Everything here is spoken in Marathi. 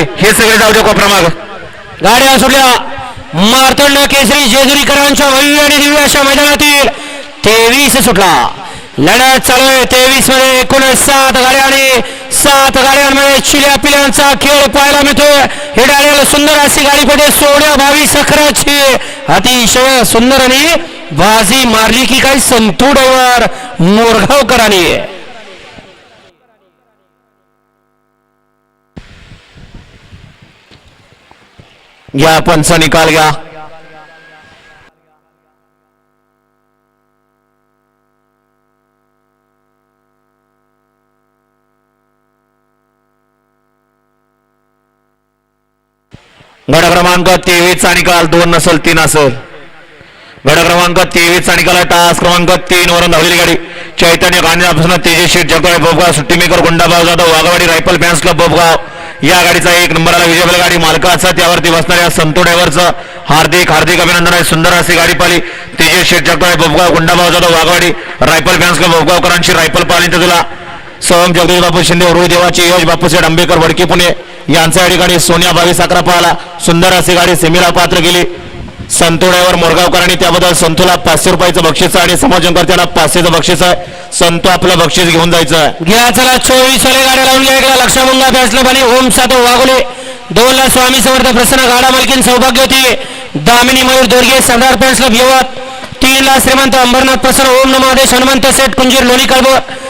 हे सगळे जाऊ दे कोपरा माग. गाड्या सुटल्या. मार्तंड केसरी जेजुरीकरांच्या भव्य आणि दिव्य अशा मैदानातील 23 सुटला. लढत चालू आहे. 23 मध्ये एकूण 7 गाड्या आणि 7 गाड्यांमध्ये चिल्या पिल्यांचा खेळ पाहायला मिळतोय. ही डायरेक्ट सुंदर अशी गाडीपटे सोन्या 22 अकराची अतिशय सुंदर आणि बाजी मारली की काही संतू ड्रायव्हर मोरगावकरांनी. घ्या पंच निकाल घ्या. गड क्रमांक 23 चा निकाल 2 नसल 3 असेल. गड क्रमांक 23 चा निकाल तास क्रमांक 3 वरून धावलेली गाडी चैतन्य गांधीपासून तेजस शेठ जगताप बोबगाव सुट्टी maker Gundabhau Jadhav Waghwadi rifle fans club Bobgaon या गाडीचा 1 नंबरला विजय गाडी मालकाचा त्यावरती बसणाऱ्या संतू ड्रायव्हरचं हार्दिक हार्दिक अभिनंदन आहे. सुंदर अशी गाडी Pali Tejas Sheth Jagtap Bobgaon Gundabhau Jadhav Waghwadi rifle fans club बोबगावकरांची रायफल पाली तुला सोहम जगदीश बापू शिंदे उरुळी देवाची यश बापूसेठ आंबेकर वडकी पुणे यांच्या या ठिकाणी सोन्या 22 अकरा पाहाला सुंदर अशी गाडी सेमीला पात्र केली. संतू ड्रायव्हर मोरगावकरांनी त्याबद्दल संतूला 500 रुपयाचं बक्षीस आणि समाजकर्त्यांना 500चं बक्षीस आहे. संतू आपलं बक्षीस घेऊन जायचं आहे. घ्या चला 24 वाले गाड्या लावून घ्या. लक्षाभंगा फॅसला पाणी ओम साधव वाघोले 2 ला स्वामी समर्थ प्रसन्न गाडा मालकीन सौभाग्यवती दामिनी मयूर दोरगे सरदार फॅन्स क्लब यवत 3 ला श्रीमंत अंबरनाथ प्रसन्न ओम नमो आदेश हनुमंत सेठ कुंजीर लोणी कळबोर